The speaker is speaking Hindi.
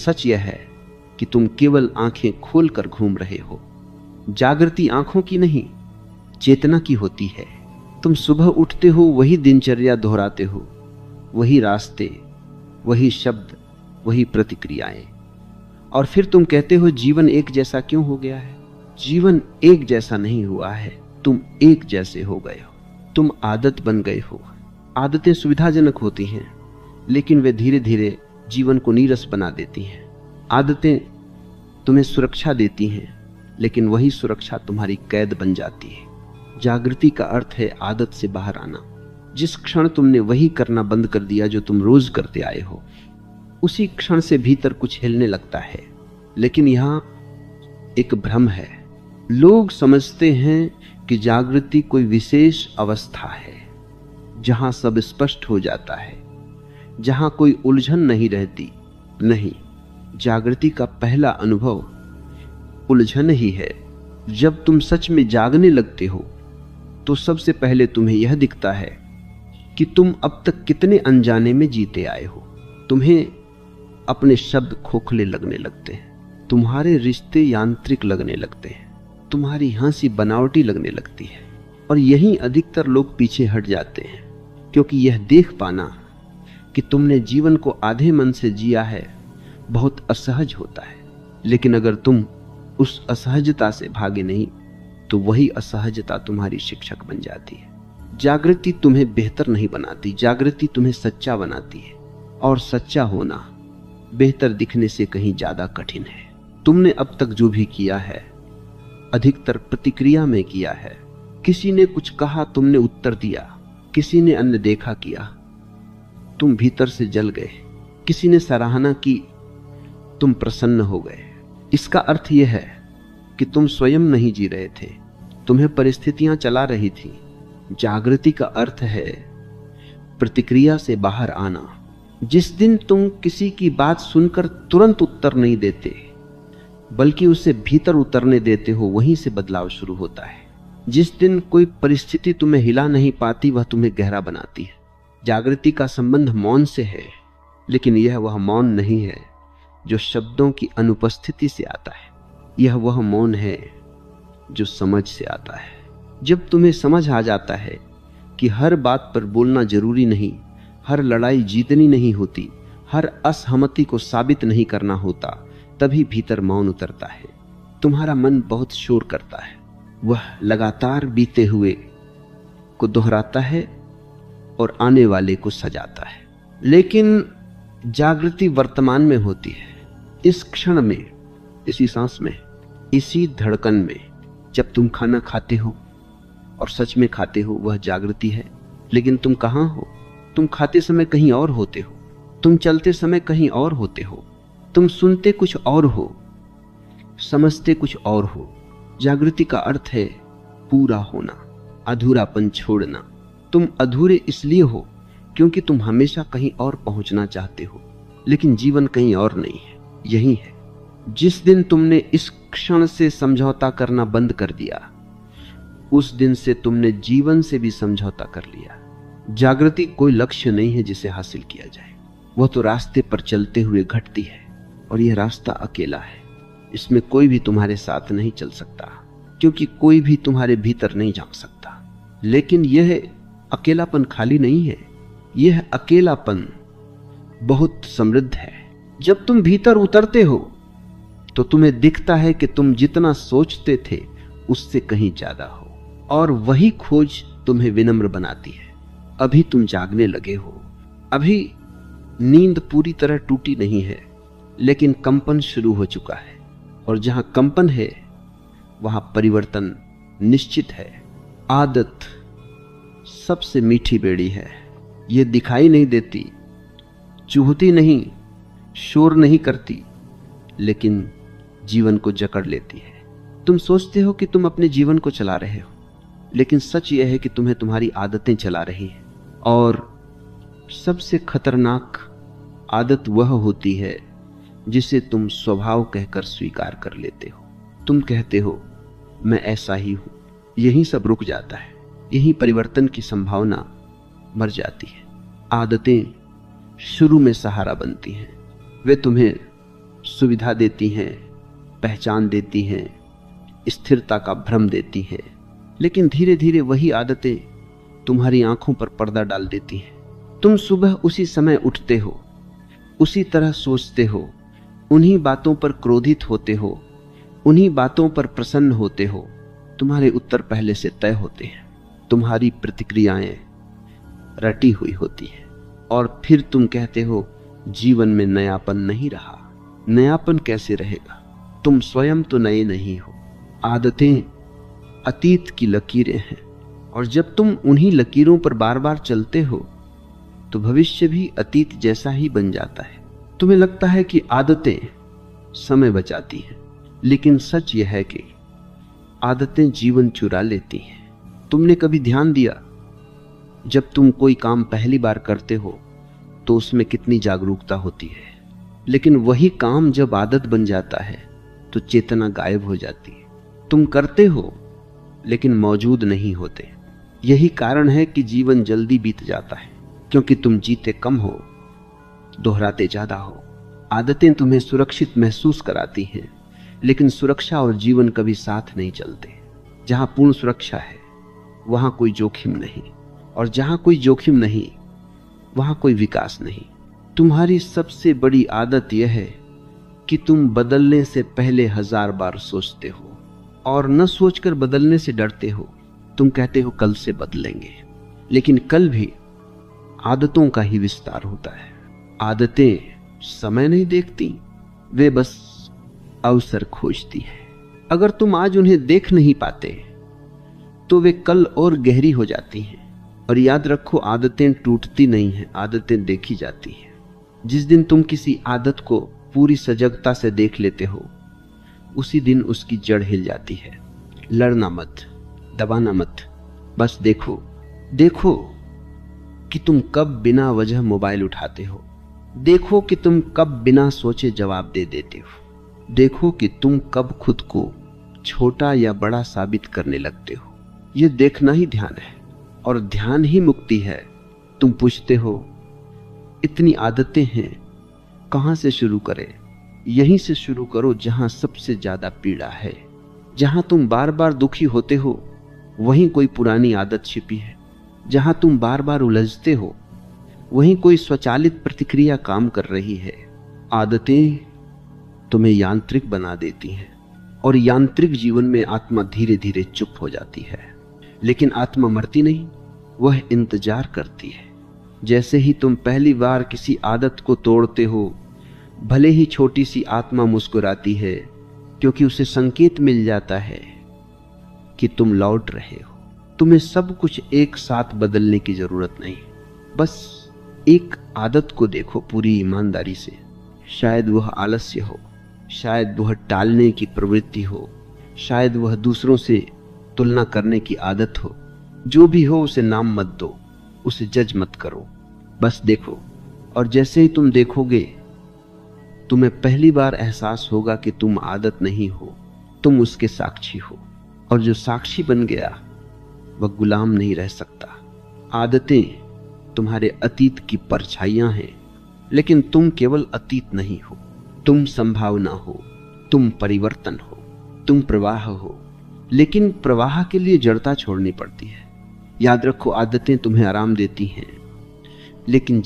सच यह है कि तुम केवल आंखें खोलकर घूम रहे हो। जागृति आंखों की नहीं, चेतना की होती है। तुम सुबह उठते हो, वही दिनचर्या दोहराते हो, वही रास्ते, वही शब्द, वही प्रतिक्रियाएं, और फिर तुम कहते हो जीवन एक जैसा क्यों हो गया है। जीवन एक जैसा नहीं हुआ है, तुम एक जैसे हो गए हो। तुम आदत बन गए हो। आदतें सुविधाजनक होती हैं, लेकिन वे धीरे धीरे जीवन को नीरस बना देती हैं। आदतें तुम्हें सुरक्षा देती हैं, लेकिन वही सुरक्षा तुम्हारी कैद बन जाती है। जागृति का अर्थ है आदत से बाहर आना। जिस क्षण तुमने वही करना बंद कर दिया जो तुम रोज करते आए हो, उसी क्षण से भीतर कुछ हिलने लगता है। लेकिन यहां एक भ्रम है। लोग समझते हैं कि जागृति कोई विशेष अवस्था है जहां सब स्पष्ट हो जाता है, जहां कोई उलझन नहीं रहती। नहीं, जागृति का पहला अनुभव उलझन ही है। जब तुम सच में जागने लगते हो तो सबसे पहले तुम्हें यह दिखता है कि तुम अब तक कितने अनजाने में जीते आए हो। तुम्हें अपने शब्द खोखले लगने लगते हैं, तुम्हारे रिश्ते यांत्रिक लगने लगते हैं, तुम्हारी हंसी बनावटी लगने लगती है। और यही अधिकतर लोग पीछे हट जाते हैं, क्योंकि यह देख पाना कि तुमने जीवन को आधे मन से जिया है बहुत असहज होता है। लेकिन अगर तुम उस असहजता से भागे नहीं तो वही असहजता तुम्हारी शिक्षक बन जाती है। जागृति तुम्हें बेहतर नहीं बनाती, जागृति तुम्हें सच्चा बनाती है। और सच्चा होना बेहतर दिखने से कहीं ज्यादा कठिन है। तुमने अब तक जो भी किया है अधिकतर प्रतिक्रिया में किया है। किसी ने कुछ कहा, तुमने उत्तर दिया। किसी ने अनदेखा किया, तुम भीतर से जल गए। किसी ने सराहना की, तुम प्रसन्न हो गए। इसका अर्थ यह है कि तुम स्वयं नहीं जी रहे थे, तुम्हें परिस्थितियां चला रही थी। जागृति का अर्थ है प्रतिक्रिया से बाहर आना। जिस दिन तुम किसी की बात सुनकर तुरंत उत्तर नहीं देते, बल्कि उसे भीतर उतरने देते हो, वहीं से बदलाव शुरू होता है। जिस दिन कोई परिस्थिति तुम्हें हिला नहीं पाती, वह तुम्हें गहरा बनाती है। जागृति का संबंध मौन से है, लेकिन यह वह मौन नहीं है जो शब्दों की अनुपस्थिति से आता है। यह वह मौन है जो समझ से आता है। जब तुम्हें समझ आ जाता है कि हर बात पर बोलना जरूरी नहीं, हर लड़ाई जीतनी नहीं होती, हर असहमति को साबित नहीं करना होता, तभी भीतर मौन उतरता है। तुम्हारा मन बहुत शोर करता है, वह लगातार बीते हुए को दोहराता है और आने वाले को सजाता है। लेकिन जागृति वर्तमान में होती है, इस क्षण में, इसी सांस में, इसी धड़कन में। जब तुम खाना खाते हो और सच में खाते हो, वह जागृति है। लेकिन तुम कहाँ हो? तुम खाते समय कहीं और होते हो, तुम चलते समय कहीं और होते हो, तुम सुनते कुछ और हो, समझते कुछ और हो। जागृति का अर्थ है पूरा होना, अधूरापन छोड़ना। तुम अधूरे इसलिए हो क्योंकि तुम हमेशा कहीं और पहुंचना चाहते हो, लेकिन जीवन कहीं और नहीं है, यही है। जिस दिन तुमने इस क्षण से समझौता करना बंद कर दिया, उस दिन से तुमने जीवन से भी समझौता कर लिया। जागृति कोई लक्ष्य नहीं है जिसे हासिल किया जाए, वह तो रास्ते पर चलते हुए घटती है, और यह रास्ता अकेला है। इसमें कोई भी तुम्हारे साथ नहीं चल सकता, क्योंकि कोई भी तुम्हारे भीतर नहीं झांक सकता। लेकिन यह अकेलापन खाली नहीं है, यह अकेलापन बहुत समृद्ध है। जब तुम भीतर उतरते हो तो तुम्हें दिखता है कि तुम जितना सोचते थे उससे कहीं ज्यादा हो, और वही खोज तुम्हें विनम्र बनाती है। अभी तुम जागने लगे हो, अभी नींद पूरी तरह टूटी नहीं है, लेकिन कंपन शुरू हो चुका है, और जहां कंपन है वहां परिवर्तन निश्चित है। आदत सबसे मीठी बेड़ी है, यह दिखाई नहीं देती, चूहती नहीं, शोर नहीं करती, लेकिन जीवन को जकड़ लेती है। तुम सोचते हो कि तुम अपने जीवन को चला रहे हो, लेकिन सच यह है कि तुम्हें तुम्हारी आदतें चला रही हैं। और सबसे खतरनाक आदत वह होती है जिसे तुम स्वभाव कहकर स्वीकार कर लेते हो। तुम कहते हो मैं ऐसा ही हूं, यही सब रुक जाता है, यही परिवर्तन की संभावना मर जाती है। आदतें शुरू में सहारा बनती हैं, वे तुम्हें सुविधा देती हैं, पहचान देती हैं, स्थिरता का भ्रम देती हैं, लेकिन धीरे धीरे वही आदतें तुम्हारी आंखों पर पर्दा डाल देती हैं। तुम सुबह उसी समय उठते हो, उसी तरह सोचते हो, उन्हीं बातों पर क्रोधित होते हो, उन्हीं बातों पर प्रसन्न होते हो। तुम्हारे उत्तर पहले से तय होते हैं, तुम्हारी प्रतिक्रियाएं रटी हुई होती हैं, और फिर तुम कहते हो जीवन में नयापन नहीं रहा। नयापन कैसे रहेगा? तुम स्वयं तो नए नहीं हो। आदतें अतीत की लकीरें हैं, और जब तुम उन्हीं लकीरों पर बार बार चलते हो तो भविष्य भी अतीत जैसा ही बन जाता है। तुम्हें लगता है कि आदतें समय बचाती हैं, लेकिन सच यह है कि आदतें जीवन चुरा लेती हैं। तुमने कभी ध्यान दिया, जब तुम कोई काम पहली बार करते हो तो उसमें कितनी जागरूकता होती है, लेकिन वही काम जब आदत बन जाता है तो चेतना गायब हो जाती है। तुम करते हो लेकिन मौजूद नहीं होते। यही कारण है कि जीवन जल्दी बीत जाता है, क्योंकि तुम जीते कम हो, दोहराते ज्यादा हो। आदतें तुम्हें सुरक्षित महसूस कराती हैं, लेकिन सुरक्षा और जीवन कभी साथ नहीं चलते। जहां पूर्ण सुरक्षा है वहां कोई जोखिम नहीं, और जहां कोई जोखिम नहीं वहां कोई विकास नहीं। तुम्हारी सबसे बड़ी आदत यह है कि तुम बदलने से पहले 1000 बार सोचते हो, और न सोचकर बदलने से डरते हो। तुम कहते हो कल से बदलेंगे, लेकिन कल भी आदतों का ही विस्तार होता है। आदतें समय नहीं देखती, वे बस अवसर खोजती है। अगर तुम आज उन्हें देख नहीं पाते तो वे कल और गहरी हो जाती हैं। और याद रखो, आदतें टूटती नहीं हैं, आदतें देखी जाती हैं। जिस दिन तुम किसी आदत को पूरी सजगता से देख लेते हो, उसी दिन उसकी जड़ हिल जाती है। लड़ना मत, दबाना मत, बस देखो देखो कि तुम कब बिना वजह मोबाइल उठाते हो। देखो कि तुम कब बिना सोचे जवाब दे देते हो। देखो कि तुम कब खुद को छोटा या बड़ा साबित करने लगते हो। यह देखना ही ध्यान है, और ध्यान ही मुक्ति है। तुम पूछते हो इतनी आदतें हैं, कहां से शुरू करें? यहीं से शुरू करो जहां सबसे ज्यादा पीड़ा है। जहां तुम बार बार दुखी होते हो वहीं कोई पुरानी आदत छिपी है। जहां तुम बार बार उलझते हो वहीं कोई स्वचालित प्रतिक्रिया काम कर रही है। आदतें तुम्हें यांत्रिक बना देती हैं, और यांत्रिक जीवन में आत्मा धीरे धीरे चुप हो जाती है। लेकिन आत्मा मरती नहीं, वह इंतजार करती है। जैसे ही तुम पहली बार किसी आदत को तोड़ते हो, भले ही छोटी सी, आत्मा मुस्कुराती है, क्योंकि उसे संकेत मिल जाता है कि तुम लौट रहे हो। तुम्हें सब कुछ एक साथ बदलने की जरूरत नहीं, बस एक आदत को देखो पूरी ईमानदारी से। शायद वह आलस्य हो, शायद वह टालने की प्रवृत्ति हो, शायद वह दूसरों से तुलना करने की आदत हो। जो भी हो उसे नाम मत दो, उसे जज मत करो, बस देखो। और जैसे ही तुम देखोगे, तुम्हें पहली बार एहसास होगा कि तुम आदत नहीं हो, तुम उसके साक्षी हो। और जो साक्षी बन गया वह गुलाम नहीं रह सकता। आदतें तुम्हारे अतीत की परछाइयां हैं, लेकिन तुम केवल अतीत नहीं हो। तुम संभावना हो, तुम परिवर्तन हो, तुम प्रवाह हो। लेकिन प्रवाह के लिए जड़ता छोड़नी पड़ती है। याद रखो, आदतें तुम्हें आराम देती हैं, लेकिन